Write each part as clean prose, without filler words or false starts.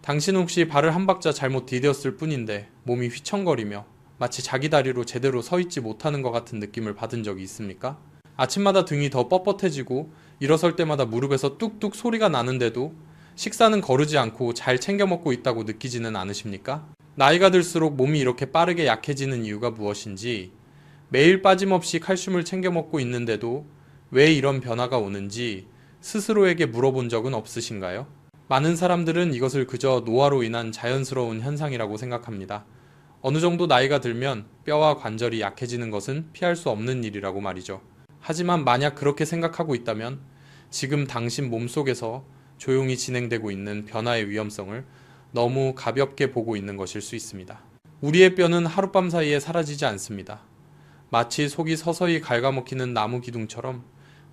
당신 혹시 발을 한 박자 잘못 디뎠을 뿐인데 몸이 휘청거리며 마치 자기 다리로 제대로 서 있지 못하는 것 같은 느낌을 받은 적이 있습니까? 아침마다 등이 더 뻣뻣해지고 일어설 때마다 무릎에서 뚝뚝 소리가 나는데도 식사는 거르지 않고 잘 챙겨 먹고 있다고 느끼지는 않으십니까? 나이가 들수록 몸이 이렇게 빠르게 약해지는 이유가 무엇인지, 매일 빠짐없이 칼슘을 챙겨 먹고 있는데도 왜 이런 변화가 오는지 스스로에게 물어본 적은 없으신가요? 많은 사람들은 이것을 그저 노화로 인한 자연스러운 현상이라고 생각합니다. 어느 정도 나이가 들면 뼈와 관절이 약해지는 것은 피할 수 없는 일이라고 말이죠. 하지만 만약 그렇게 생각하고 있다면 지금 당신 몸속에서 조용히 진행되고 있는 변화의 위험성을 너무 가볍게 보고 있는 것일 수 있습니다. 우리의 뼈는 하룻밤 사이에 사라지지 않습니다. 마치 속이 서서히 갉아먹히는 나무 기둥처럼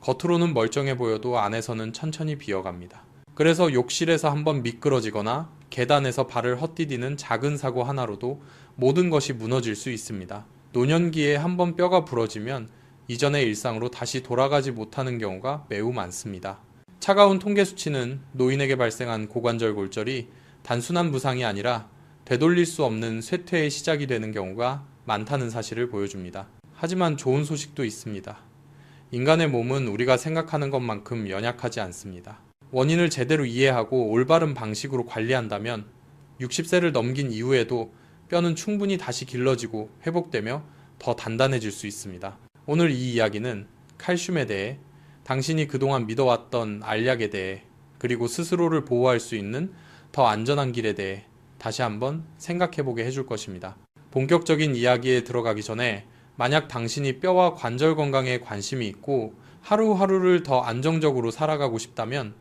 겉으로는 멀쩡해 보여도 안에서는 천천히 비어갑니다. 그래서 욕실에서 한번 미끄러지거나 계단에서 발을 헛디디는 작은 사고 하나로도 모든 것이 무너질 수 있습니다. 노년기에 한번 뼈가 부러지면 이전의 일상으로 다시 돌아가지 못하는 경우가 매우 많습니다. 차가운 통계 수치는 노인에게 발생한 고관절 골절이 단순한 부상이 아니라 되돌릴 수 없는 쇠퇴의 시작이 되는 경우가 많다는 사실을 보여줍니다. 하지만 좋은 소식도 있습니다. 인간의 몸은 우리가 생각하는 것만큼 연약하지 않습니다. 원인을 제대로 이해하고 올바른 방식으로 관리한다면 60세를 넘긴 이후에도 뼈는 충분히 다시 길러지고 회복되며 더 단단해질 수 있습니다. 오늘 이 이야기는 칼슘에 대해, 당신이 그동안 믿어왔던 알약에 대해, 그리고 스스로를 보호할 수 있는 더 안전한 길에 대해 다시 한번 생각해보게 해줄 것입니다. 본격적인 이야기에 들어가기 전에 만약 당신이 뼈와 관절 건강에 관심이 있고 하루하루를 더 안정적으로 살아가고 싶다면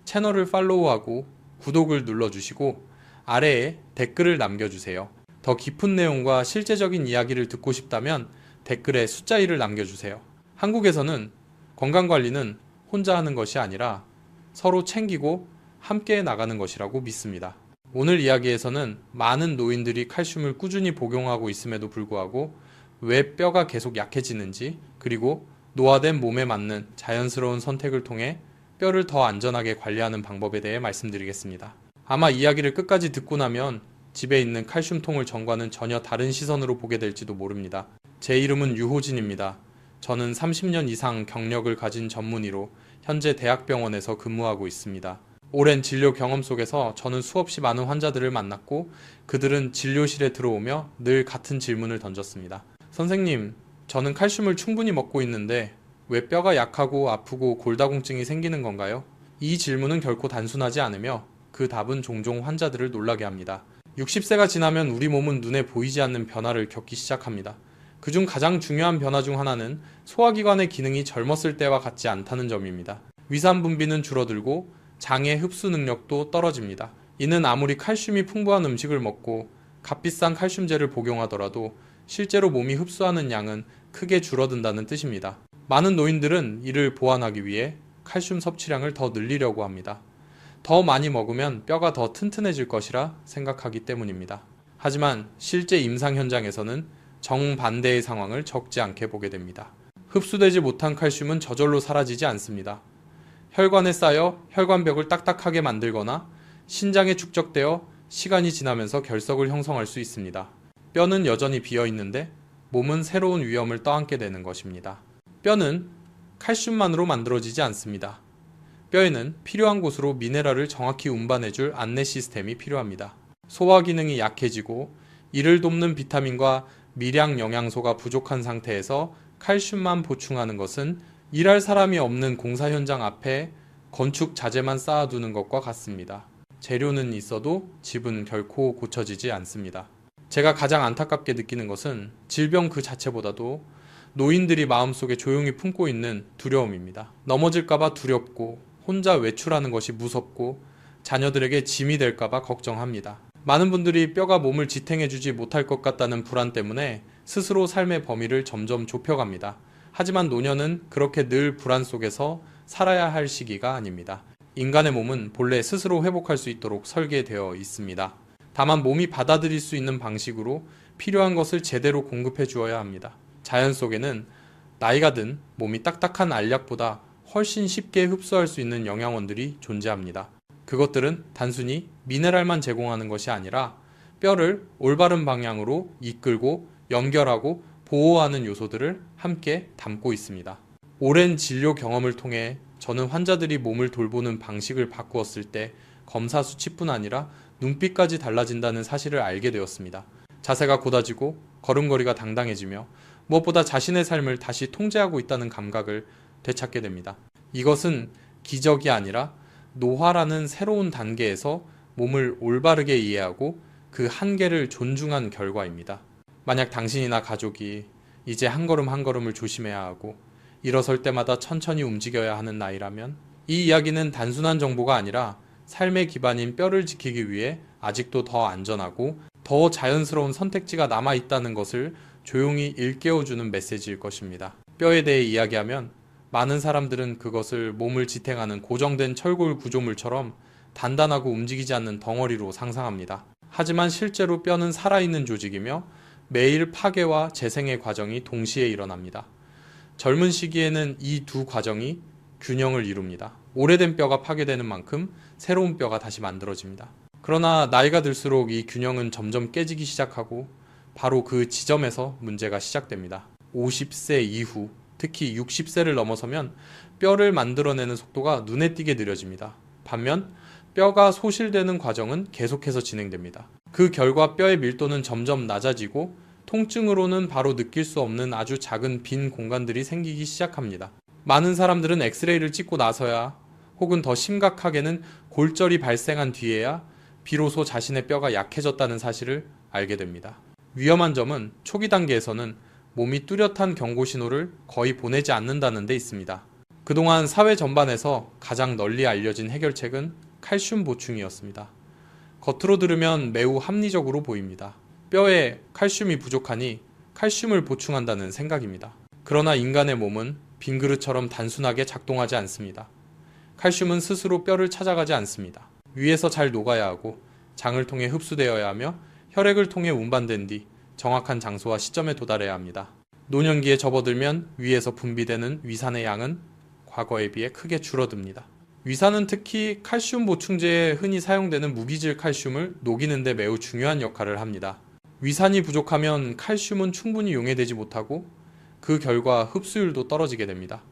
채널을 팔로우하고 구독을 눌러주시고 아래에 댓글을 남겨주세요. 더 깊은 내용과 실제적인 이야기를 듣고 싶다면 댓글에 숫자 1을 남겨주세요. 한국에서는 건강관리는 혼자 하는 것이 아니라 서로 챙기고 함께 나가는 것이라고 믿습니다. 오늘 이야기에서는 많은 노인들이 칼슘을 꾸준히 복용하고 있음에도 불구하고 왜 뼈가 계속 약해지는지, 그리고 노화된 몸에 맞는 자연스러운 선택을 통해 뼈를 더 안전하게 관리하는 방법에 대해 말씀드리겠습니다. 아마 이야기를 끝까지 듣고 나면 집에 있는 칼슘통을 전과는 전혀 다른 시선으로 보게 될지도 모릅니다. 제 이름은 유호진입니다. 저는 30년 이상 경력을 가진 전문의로 현재 대학병원에서 근무하고 있습니다. 오랜 진료 경험 속에서 저는 수없이 많은 환자들을 만났고 그들은 진료실에 들어오며 늘 같은 질문을 던졌습니다. 선생님, 저는 칼슘을 충분히 먹고 있는데 왜 뼈가 약하고 아프고 골다공증이 생기는 건가요? 이 질문은 결코 단순하지 않으며 그 답은 종종 환자들을 놀라게 합니다. 60세가 지나면 우리 몸은 눈에 보이지 않는 변화를 겪기 시작합니다. 그중 가장 중요한 변화 중 하나는 소화기관의 기능이 젊었을 때와 같지 않다는 점입니다. 위산 분비는 줄어들고 장의 흡수 능력도 떨어집니다. 이는 아무리 칼슘이 풍부한 음식을 먹고 값비싼 칼슘제를 복용하더라도 실제로 몸이 흡수하는 양은 크게 줄어든다는 뜻입니다. 많은 노인들은 이를 보완하기 위해 칼슘 섭취량을 더 늘리려고 합니다. 더 많이 먹으면 뼈가 더 튼튼해질 것이라 생각하기 때문입니다. 하지만 실제 임상 현장에서는 정반대의 상황을 적지 않게 보게 됩니다. 흡수되지 못한 칼슘은 저절로 사라지지 않습니다. 혈관에 쌓여 혈관벽을 딱딱하게 만들거나 신장에 축적되어 시간이 지나면서 결석을 형성할 수 있습니다. 뼈는 여전히 비어 있는데 몸은 새로운 위험을 떠안게 되는 것입니다. 뼈는 칼슘만으로 만들어지지 않습니다. 뼈에는 필요한 곳으로 미네랄을 정확히 운반해줄 안내 시스템이 필요합니다. 소화 기능이 약해지고 이를 돕는 비타민과 미량 영양소가 부족한 상태에서 칼슘만 보충하는 것은 일할 사람이 없는 공사 현장 앞에 건축 자재만 쌓아두는 것과 같습니다. 재료는 있어도 집은 결코 고쳐지지 않습니다. 제가 가장 안타깝게 느끼는 것은 질병 그 자체보다도 노인들이 마음속에 조용히 품고 있는 두려움입니다. 넘어질까봐 두렵고 혼자 외출하는 것이 무섭고 자녀들에게 짐이 될까봐 걱정합니다. 많은 분들이 뼈가 몸을 지탱해주지 못할 것 같다는 불안 때문에 스스로 삶의 범위를 점점 좁혀갑니다. 하지만 노년은 그렇게 늘 불안 속에서 살아야 할 시기가 아닙니다. 인간의 몸은 본래 스스로 회복할 수 있도록 설계되어 있습니다. 다만 몸이 받아들일 수 있는 방식으로 필요한 것을 제대로 공급해 주어야 합니다. 자연 속에는 나이가 든 몸이 딱딱한 알약보다 훨씬 쉽게 흡수할 수 있는 영양원들이 존재합니다. 그것들은 단순히 미네랄만 제공하는 것이 아니라 뼈를 올바른 방향으로 이끌고 연결하고 보호하는 요소들을 함께 담고 있습니다. 오랜 진료 경험을 통해 저는 환자들이 몸을 돌보는 방식을 바꾸었을 때 검사 수치뿐 아니라 눈빛까지 달라진다는 사실을 알게 되었습니다. 자세가 곧아지고 걸음걸이가 당당해지며 무엇보다 자신의 삶을 다시 통제하고 있다는 감각을 되찾게 됩니다. 이것은 기적이 아니라 노화라는 새로운 단계에서 몸을 올바르게 이해하고 그 한계를 존중한 결과입니다. 만약 당신이나 가족이 이제 한 걸음 한 걸음을 조심해야 하고 일어설 때마다 천천히 움직여야 하는 나이라면 이 이야기는 단순한 정보가 아니라 삶의 기반인 뼈를 지키기 위해 아직도 더 안전하고 더 자연스러운 선택지가 남아있다는 것을 조용히 일깨워주는 메시지일 것입니다. 뼈에 대해 이야기하면 많은 사람들은 그것을 몸을 지탱하는 고정된 철골 구조물처럼 단단하고 움직이지 않는 덩어리로 상상합니다. 하지만 실제로 뼈는 살아있는 조직이며 매일 파괴와 재생의 과정이 동시에 일어납니다. 젊은 시기에는 이 두 과정이 균형을 이룹니다. 오래된 뼈가 파괴되는 만큼 새로운 뼈가 다시 만들어집니다. 그러나 나이가 들수록 이 균형은 점점 깨지기 시작하고 바로 그 지점에서 문제가 시작됩니다. 50세 이후, 특히 60세를 넘어서면 뼈를 만들어내는 속도가 눈에 띄게 느려집니다. 반면 뼈가 소실되는 과정은 계속해서 진행됩니다. 그 결과 뼈의 밀도는 점점 낮아지고 통증으로는 바로 느낄 수 없는 아주 작은 빈 공간들이 생기기 시작합니다. 많은 사람들은 엑스레이를 찍고 나서야 혹은 더 심각하게는 골절이 발생한 뒤에야 비로소 자신의 뼈가 약해졌다는 사실을 알게 됩니다. 위험한 점은 초기 단계에서는 몸이 뚜렷한 경고 신호를 거의 보내지 않는다는 데 있습니다. 그동안 사회 전반에서 가장 널리 알려진 해결책은 칼슘 보충이었습니다. 겉으로 들으면 매우 합리적으로 보입니다. 뼈에 칼슘이 부족하니 칼슘을 보충한다는 생각입니다. 그러나 인간의 몸은 빈 그릇처럼 단순하게 작동하지 않습니다. 칼슘은 스스로 뼈를 찾아가지 않습니다. 위에서 잘 녹아야 하고 장을 통해 흡수되어야 하며 혈액을 통해 운반된 뒤 정확한 장소와 시점에 도달해야 합니다. 노년기에 접어들면 위에서 분비되는 위산의 양은 과거에 비해 크게 줄어듭니다. 위산은 특히 칼슘 보충제에 흔히 사용되는 무기질 칼슘을 녹이는 데 매우 중요한 역할을 합니다. 위산이 부족하면 칼슘은 충분히 용해되지 못하고 그 결과 흡수율도 떨어지게 됩니다.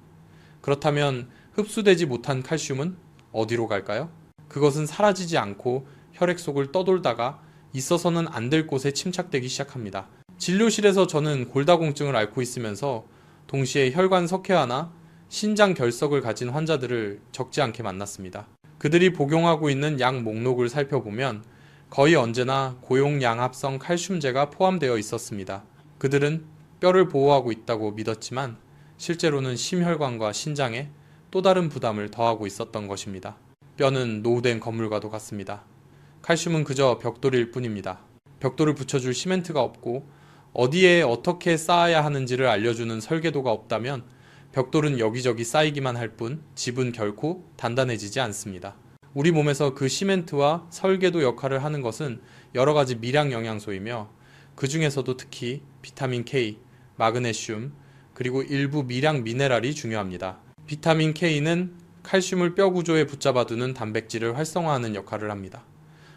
그렇다면 흡수되지 못한 칼슘은 어디로 갈까요? 그것은 사라지지 않고 혈액 속을 떠돌다가 있어서는 안 될 곳에 침착되기 시작합니다. 진료실에서 저는 골다공증을 앓고 있으면서 동시에 혈관 석회화나 신장 결석을 가진 환자들을 적지 않게 만났습니다. 그들이 복용하고 있는 약 목록을 살펴보면 거의 언제나 고용양합성 칼슘제가 포함되어 있었습니다. 그들은 뼈를 보호하고 있다고 믿었지만 실제로는 심혈관과 신장에 또 다른 부담을 더하고 있었던 것입니다. 뼈는 노후된 건물과도 같습니다. 칼슘은 그저 벽돌일 뿐입니다. 벽돌을 붙여줄 시멘트가 없고 어디에 어떻게 쌓아야 하는지를 알려주는 설계도가 없다면 벽돌은 여기저기 쌓이기만 할 뿐 집은 결코 단단해지지 않습니다. 우리 몸에서 그 시멘트와 설계도 역할을 하는 것은 여러 가지 미량 영양소이며 그 중에서도 특히 비타민 K, 마그네슘, 그리고 일부 미량 미네랄이 중요합니다. 비타민 K는 칼슘을 뼈 구조에 붙잡아두는 단백질을 활성화하는 역할을 합니다.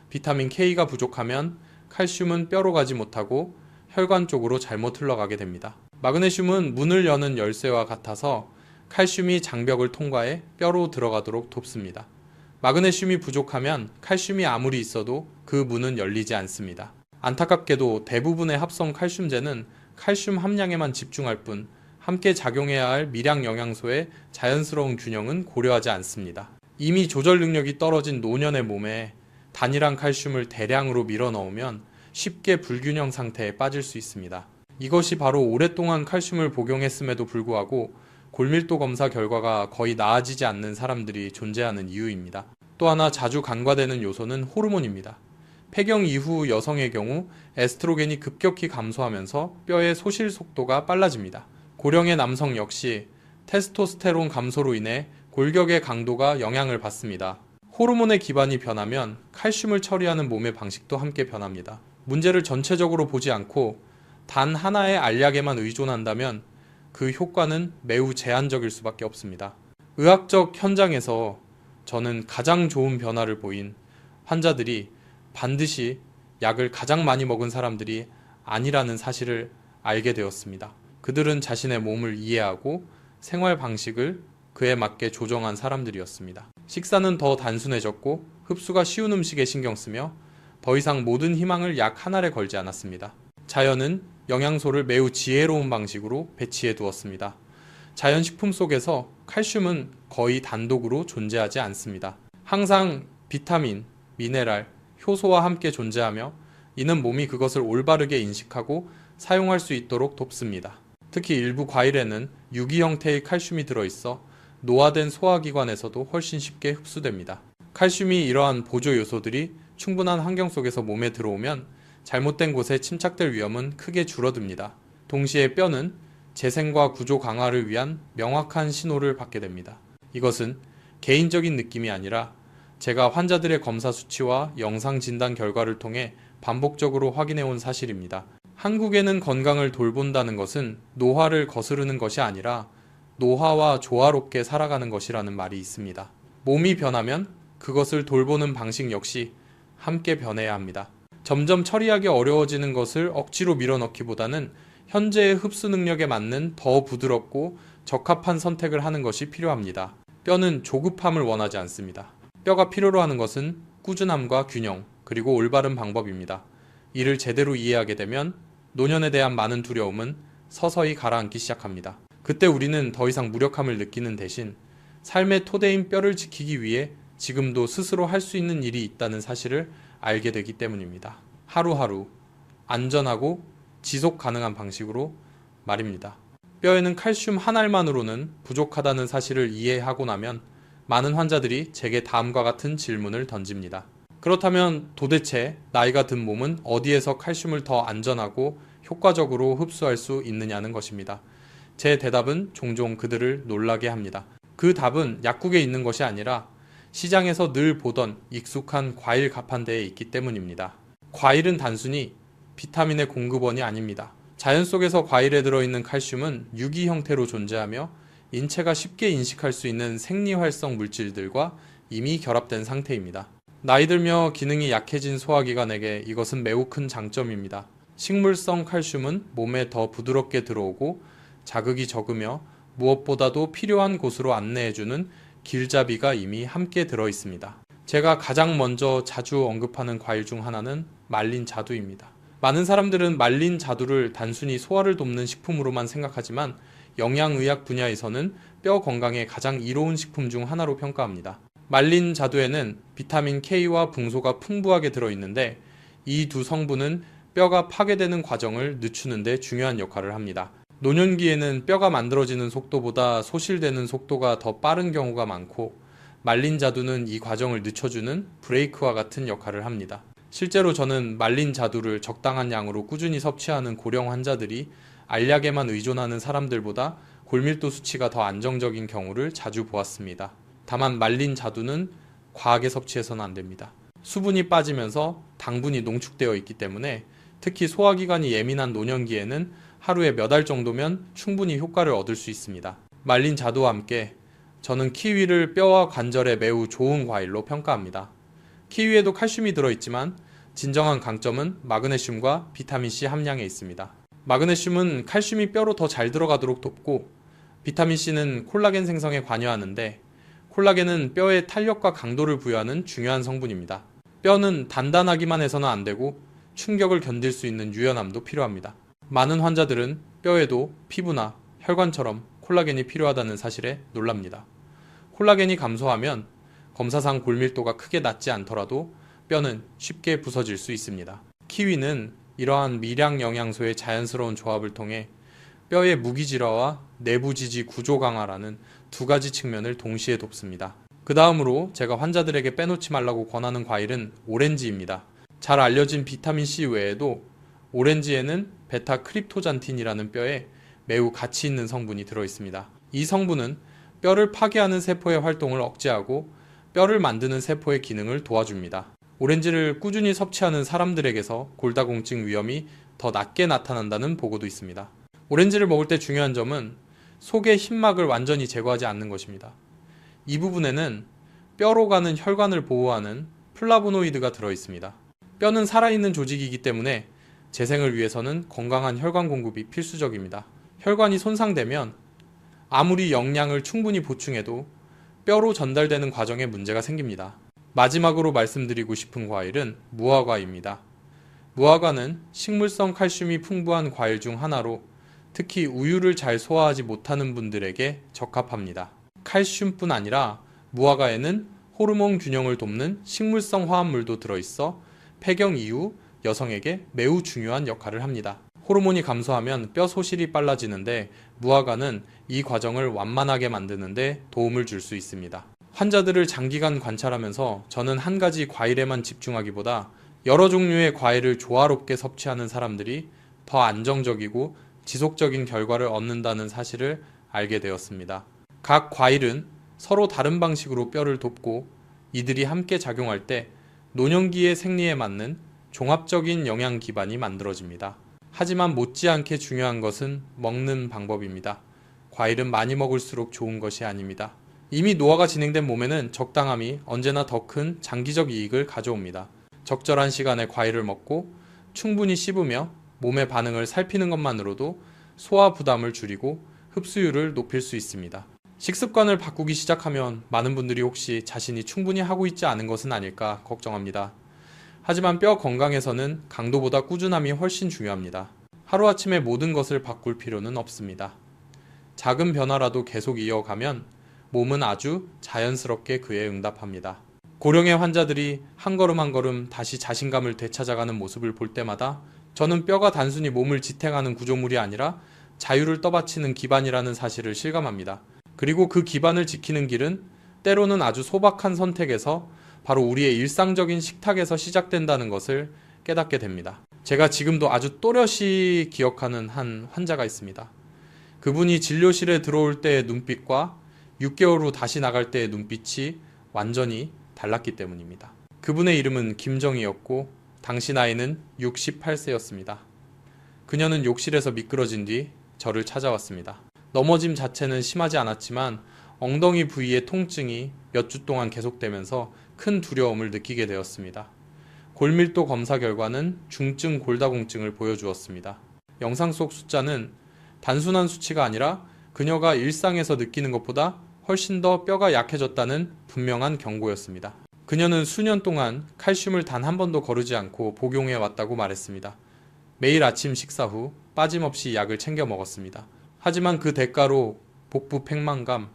비타민 K가 부족하면 칼슘은 뼈로 가지 못하고 혈관 쪽으로 잘못 흘러가게 됩니다. 마그네슘은 문을 여는 열쇠와 같아서 칼슘이 장벽을 통과해 뼈로 들어가도록 돕습니다. 마그네슘이 부족하면 칼슘이 아무리 있어도 그 문은 열리지 않습니다. 안타깝게도 대부분의 합성 칼슘제는 칼슘 함량에만 집중할 뿐 함께 작용해야 할 미량 영양소의 자연스러운 균형은 고려하지 않습니다. 이미 조절 능력이 떨어진 노년의 몸에 단일한 칼슘을 대량으로 밀어 넣으면 쉽게 불균형 상태에 빠질 수 있습니다. 이것이 바로 오랫동안 칼슘을 복용했음에도 불구하고 골밀도 검사 결과가 거의 나아지지 않는 사람들이 존재하는 이유입니다. 또 하나 자주 간과되는 요소는 호르몬입니다. 폐경 이후 여성의 경우 에스트로겐이 급격히 감소하면서 뼈의 소실 속도가 빨라집니다. 고령의 남성 역시 테스토스테론 감소로 인해 골격의 강도가 영향을 받습니다. 호르몬의 기반이 변하면 칼슘을 처리하는 몸의 방식도 함께 변합니다. 문제를 전체적으로 보지 않고 단 하나의 알약에만 의존한다면 그 효과는 매우 제한적일 수밖에 없습니다. 의학적 현장에서 저는 가장 좋은 변화를 보인 환자들이 반드시 약을 가장 많이 먹은 사람들이 아니라는 사실을 알게 되었습니다. 그들은 자신의 몸을 이해하고 생활 방식을 그에 맞게 조정한 사람들이었습니다. 식사는 더 단순해졌고 흡수가 쉬운 음식에 신경 쓰며 더 이상 모든 희망을 약 한 알에 걸지 않았습니다. 자연은 영양소를 매우 지혜로운 방식으로 배치해 두었습니다. 자연식품 속에서 칼슘은 거의 단독으로 존재하지 않습니다. 항상 비타민, 미네랄, 효소와 함께 존재하며 이는 몸이 그것을 올바르게 인식하고 사용할 수 있도록 돕습니다. 특히 일부 과일에는 유기 형태의 칼슘이 들어있어 노화된 소화기관에서도 훨씬 쉽게 흡수됩니다. 칼슘이 이러한 보조 요소들이 충분한 환경 속에서 몸에 들어오면 잘못된 곳에 침착될 위험은 크게 줄어듭니다. 동시에 뼈는 재생과 구조 강화를 위한 명확한 신호를 받게 됩니다. 이것은 개인적인 느낌이 아니라 제가 환자들의 검사 수치와 영상 진단 결과를 통해 반복적으로 확인해 온 사실입니다. 한국에는 건강을 돌본다는 것은 노화를 거스르는 것이 아니라 노화와 조화롭게 살아가는 것이라는 말이 있습니다. 몸이 변하면 그것을 돌보는 방식 역시 함께 변해야 합니다. 점점 처리하기 어려워지는 것을 억지로 밀어넣기보다는 현재의 흡수 능력에 맞는 더 부드럽고 적합한 선택을 하는 것이 필요합니다. 뼈는 조급함을 원하지 않습니다. 뼈가 필요로 하는 것은 꾸준함과 균형, 그리고 올바른 방법입니다. 이를 제대로 이해하게 되면 노년에 대한 많은 두려움은 서서히 가라앉기 시작합니다. 그때 우리는 더 이상 무력함을 느끼는 대신 삶의 토대인 뼈를 지키기 위해 지금도 스스로 할 수 있는 일이 있다는 사실을 알게 되기 때문입니다. 하루하루 안전하고 지속 가능한 방식으로 말입니다. 뼈에는 칼슘 한 알만으로는 부족하다는 사실을 이해하고 나면 많은 환자들이 제게 다음과 같은 질문을 던집니다. 그렇다면 도대체 나이가 든 몸은 어디에서 칼슘을 더 안전하고 효과적으로 흡수할 수 있느냐는 것입니다. 제 대답은 종종 그들을 놀라게 합니다. 그 답은 약국에 있는 것이 아니라 시장에서 늘 보던 익숙한 과일 가판대에 있기 때문입니다. 과일은 단순히 비타민의 공급원이 아닙니다. 자연 속에서 과일에 들어있는 칼슘은 유기 형태로 존재하며 인체가 쉽게 인식할 수 있는 생리활성 물질들과 이미 결합된 상태입니다. 나이 들며 기능이 약해진 소화기관에게 이것은 매우 큰 장점입니다. 식물성 칼슘은 몸에 더 부드럽게 들어오고 자극이 적으며 무엇보다도 필요한 곳으로 안내해주는 길잡이가 이미 함께 들어있습니다. 제가 가장 먼저 자주 언급하는 과일 중 하나는 말린 자두입니다. 많은 사람들은 말린 자두를 단순히 소화를 돕는 식품으로만 생각하지만 영양의학 분야에서는 뼈 건강에 가장 이로운 식품 중 하나로 평가합니다. 말린 자두에는 비타민 K와 붕소가 풍부하게 들어있는데 이 두 성분은 뼈가 파괴되는 과정을 늦추는 데 중요한 역할을 합니다. 노년기에는 뼈가 만들어지는 속도보다 소실되는 속도가 더 빠른 경우가 많고 말린 자두는 이 과정을 늦춰주는 브레이크와 같은 역할을 합니다. 실제로 저는 말린 자두를 적당한 양으로 꾸준히 섭취하는 고령 환자들이 알약에만 의존하는 사람들보다 골밀도 수치가 더 안정적인 경우를 자주 보았습니다. 다만 말린 자두는 과하게 섭취해서는 안 됩니다. 수분이 빠지면서 당분이 농축되어 있기 때문에 특히 소화기관이 예민한 노년기에는 하루에 몇 알 정도면 충분히 효과를 얻을 수 있습니다. 말린 자두와 함께 저는 키위를 뼈와 관절에 매우 좋은 과일로 평가합니다. 키위에도 칼슘이 들어있지만 진정한 강점은 마그네슘과 비타민C 함량에 있습니다. 마그네슘은 칼슘이 뼈로 더 잘 들어가도록 돕고 비타민C는 콜라겐 생성에 관여하는데 콜라겐은 뼈에 탄력과 강도를 부여하는 중요한 성분입니다. 뼈는 단단하기만 해서는 안 되고 충격을 견딜 수 있는 유연함도 필요합니다. 많은 환자들은 뼈에도 피부나 혈관처럼 콜라겐이 필요하다는 사실에 놀랍니다. 콜라겐이 감소하면 검사상 골밀도가 크게 낮지 않더라도 뼈는 쉽게 부서질 수 있습니다. 키위는 이러한 미량 영양소의 자연스러운 조합을 통해 뼈의 무기질화와 내부 지지 구조 강화라는 두 가지 측면을 동시에 돕습니다. 그 다음으로 제가 환자들에게 빼놓지 말라고 권하는 과일은 오렌지입니다. 잘 알려진 비타민C 외에도 오렌지에는 베타크립토잔틴이라는 뼈에 매우 가치 있는 성분이 들어있습니다. 이 성분은 뼈를 파괴하는 세포의 활동을 억제하고 뼈를 만드는 세포의 기능을 도와줍니다. 오렌지를 꾸준히 섭취하는 사람들에게서 골다공증 위험이 더 낮게 나타난다는 보고도 있습니다. 오렌지를 먹을 때 중요한 점은 속의 흰막을 완전히 제거하지 않는 것입니다. 이 부분에는 뼈로 가는 혈관을 보호하는 플라보노이드가 들어있습니다. 뼈는 살아있는 조직이기 때문에 재생을 위해서는 건강한 혈관 공급이 필수적입니다. 혈관이 손상되면 아무리 영양을 충분히 보충해도 뼈로 전달되는 과정에 문제가 생깁니다. 마지막으로 말씀드리고 싶은 과일은 무화과입니다. 무화과는 식물성 칼슘이 풍부한 과일 중 하나로 특히 우유를 잘 소화하지 못하는 분들에게 적합합니다. 칼슘뿐 아니라 무화과에는 호르몬 균형을 돕는 식물성 화합물도 들어있어 폐경 이후 여성에게 매우 중요한 역할을 합니다. 호르몬이 감소하면 뼈 소실이 빨라지는데 무화과는 이 과정을 완만하게 만드는데 도움을 줄 수 있습니다. 환자들을 장기간 관찰하면서 저는 한 가지 과일에만 집중하기보다 여러 종류의 과일을 조화롭게 섭취하는 사람들이 더 안정적이고 지속적인 결과를 얻는다는 사실을 알게 되었습니다. 각 과일은 서로 다른 방식으로 뼈를 돕고 이들이 함께 작용할 때 노년기의 생리에 맞는 종합적인 영양 기반이 만들어집니다. 하지만 못지않게 중요한 것은 먹는 방법입니다. 과일은 많이 먹을수록 좋은 것이 아닙니다. 이미 노화가 진행된 몸에는 적당함이 언제나 더 큰 장기적 이익을 가져옵니다. 적절한 시간에 과일을 먹고 충분히 씹으며 몸의 반응을 살피는 것만으로도 소화 부담을 줄이고 흡수율을 높일 수 있습니다. 식습관을 바꾸기 시작하면 많은 분들이 혹시 자신이 충분히 하고 있지 않은 것은 아닐까 걱정합니다. 하지만 뼈 건강에서는 강도보다 꾸준함이 훨씬 중요합니다. 하루아침에 모든 것을 바꿀 필요는 없습니다. 작은 변화라도 계속 이어가면 몸은 아주 자연스럽게 그에 응답합니다. 고령의 환자들이 한 걸음 한 걸음 다시 자신감을 되찾아가는 모습을 볼 때마다 저는 뼈가 단순히 몸을 지탱하는 구조물이 아니라 자유를 떠받치는 기반이라는 사실을 실감합니다. 그리고 그 기반을 지키는 길은 때로는 아주 소박한 선택에서 바로 우리의 일상적인 식탁에서 시작된다는 것을 깨닫게 됩니다. 제가 지금도 아주 또렷이 기억하는 한 환자가 있습니다. 그분이 진료실에 들어올 때의 눈빛과 6개월 후 다시 나갈 때의 눈빛이 완전히 달랐기 때문입니다. 그분의 이름은 김정희였고 당시 나이는 68세였습니다. 그녀는 욕실에서 미끄러진 뒤 저를 찾아왔습니다. 넘어짐 자체는 심하지 않았지만 엉덩이 부위의 통증이 몇 주 동안 계속되면서 큰 두려움을 느끼게 되었습니다. 골밀도 검사 결과는 중증 골다공증을 보여주었습니다. 영상 속 숫자는 단순한 수치가 아니라 그녀가 일상에서 느끼는 것보다 훨씬 더 뼈가 약해졌다는 분명한 경고였습니다. 그녀는 수년 동안 칼슘을 단 한 번도 거르지 않고 복용해 왔다고 말했습니다. 매일 아침 식사 후 빠짐없이 약을 챙겨 먹었습니다. 하지만 그 대가로 복부 팽만감,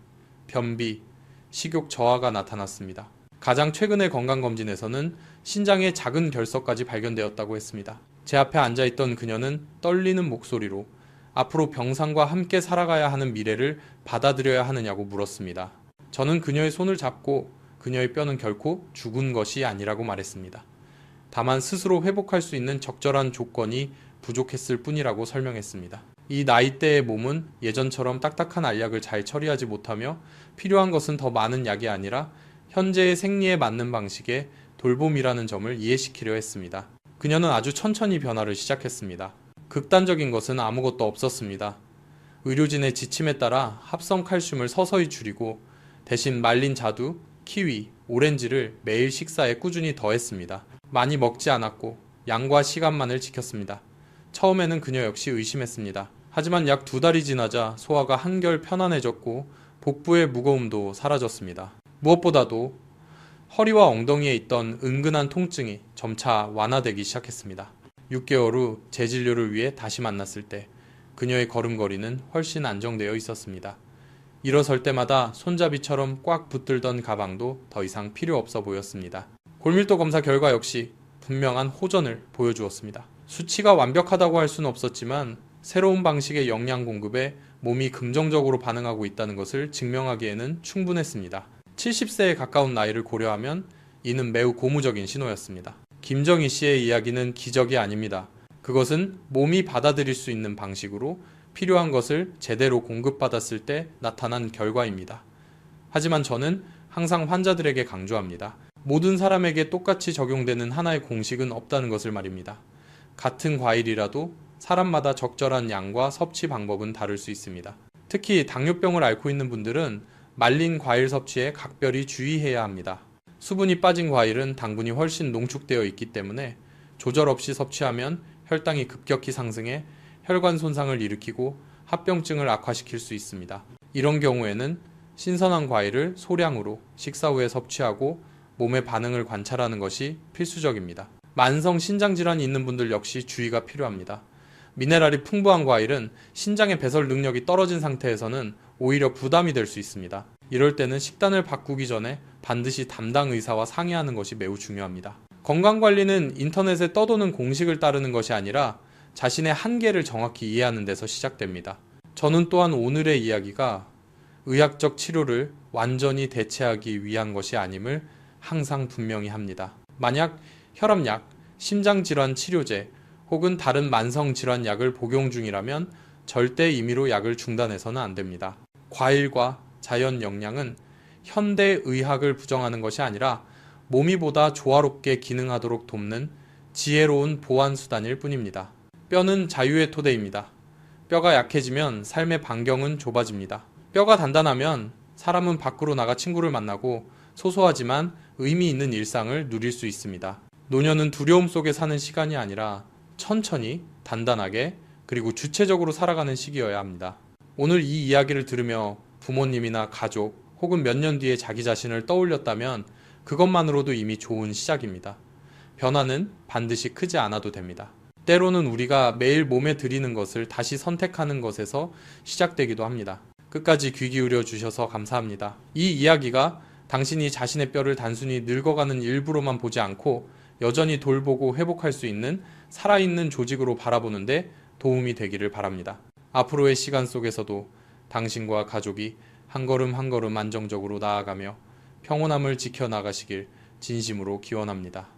변비, 식욕 저하가 나타났습니다. 가장 최근의 건강검진에서는 신장에 작은 결석까지 발견되었다고 했습니다. 제 앞에 앉아있던 그녀는 떨리는 목소리로 앞으로 병상과 함께 살아가야 하는 미래를 받아들여야 하느냐고 물었습니다. 저는 그녀의 손을 잡고 그녀의 뼈는 결코 죽은 것이 아니라고 말했습니다. 다만 스스로 회복할 수 있는 적절한 조건이 부족했을 뿐이라고 설명했습니다. 이 나이대의 몸은 예전처럼 딱딱한 알약을 잘 처리하지 못하며 필요한 것은 더 많은 약이 아니라 현재의 생리에 맞는 방식의 돌봄이라는 점을 이해시키려 했습니다. 그녀는 아주 천천히 변화를 시작했습니다. 극단적인 것은 아무것도 없었습니다. 의료진의 지침에 따라 합성 칼슘을 서서히 줄이고 대신 말린 자두, 키위, 오렌지를 매일 식사에 꾸준히 더했습니다. 많이 먹지 않았고 양과 시간만을 지켰습니다. 처음에는 그녀 역시 의심했습니다. 하지만 약 2달이 지나자 소화가 한결 편안해졌고 복부의 무거움도 사라졌습니다. 무엇보다도 허리와 엉덩이에 있던 은근한 통증이 점차 완화되기 시작했습니다. 6개월 후 재진료를 위해 다시 만났을 때 그녀의 걸음걸이는 훨씬 안정되어 있었습니다. 일어설 때마다 손잡이처럼 꽉 붙들던 가방도 더 이상 필요 없어 보였습니다. 골밀도 검사 결과 역시 분명한 호전을 보여주었습니다. 수치가 완벽하다고 할 수는 없었지만 새로운 방식의 영양 공급에 몸이 긍정적으로 반응하고 있다는 것을 증명하기에는 충분했습니다. 70세에 가까운 나이를 고려하면 이는 매우 고무적인 신호였습니다. 김정희 씨의 이야기는 기적이 아닙니다. 그것은 몸이 받아들일 수 있는 방식으로 필요한 것을 제대로 공급받았을 때 나타난 결과입니다. 하지만 저는 항상 환자들에게 강조합니다. 모든 사람에게 똑같이 적용되는 하나의 공식은 없다는 것을 말입니다. 같은 과일이라도 사람마다 적절한 양과 섭취 방법은 다를 수 있습니다. 특히 당뇨병을 앓고 있는 분들은 말린 과일 섭취에 각별히 주의해야 합니다. 수분이 빠진 과일은 당분이 훨씬 농축되어 있기 때문에 조절 없이 섭취하면 혈당이 급격히 상승해 혈관 손상을 일으키고 합병증을 악화시킬 수 있습니다. 이런 경우에는 신선한 과일을 소량으로 식사 후에 섭취하고 몸의 반응을 관찰하는 것이 필수적입니다. 만성 신장질환이 있는 분들 역시 주의가 필요합니다. 미네랄이 풍부한 과일은 신장의 배설 능력이 떨어진 상태에서는 오히려 부담이 될 수 있습니다. 이럴 때는 식단을 바꾸기 전에 반드시 담당 의사와 상의하는 것이 매우 중요합니다. 건강관리는 인터넷에 떠도는 공식을 따르는 것이 아니라 자신의 한계를 정확히 이해하는 데서 시작됩니다. 저는 또한 오늘의 이야기가 의학적 치료를 완전히 대체하기 위한 것이 아님을 항상 분명히 합니다. 만약 혈압약, 심장질환 치료제 혹은 다른 만성질환약을 복용 중이라면 절대 임의로 약을 중단해서는 안 됩니다. 과일과 자연 영양은 현대의학을 부정하는 것이 아니라 몸이 보다 조화롭게 기능하도록 돕는 지혜로운 보완수단일 뿐입니다. 뼈는 자유의 토대입니다. 뼈가 약해지면 삶의 반경은 좁아집니다. 뼈가 단단하면 사람은 밖으로 나가 친구를 만나고 소소하지만 의미 있는 일상을 누릴 수 있습니다. 노년은 두려움 속에 사는 시간이 아니라 천천히 단단하게 그리고 주체적으로 살아가는 시기여야 합니다. 오늘 이 이야기를 들으며 부모님이나 가족 혹은 몇 년 뒤에 자기 자신을 떠올렸다면 그것만으로도 이미 좋은 시작입니다. 변화는 반드시 크지 않아도 됩니다. 때로는 우리가 매일 몸에 들이는 것을 다시 선택하는 것에서 시작되기도 합니다. 끝까지 귀 기울여 주셔서 감사합니다. 이 이야기가 당신이 자신의 뼈를 단순히 늙어가는 일부로만 보지 않고 여전히 돌보고 회복할 수 있는 살아있는 조직으로 바라보는데 도움이 되기를 바랍니다. 앞으로의 시간 속에서도 당신과 가족이 한 걸음 한 걸음 안정적으로 나아가며 평온함을 지켜나가시길 진심으로 기원합니다.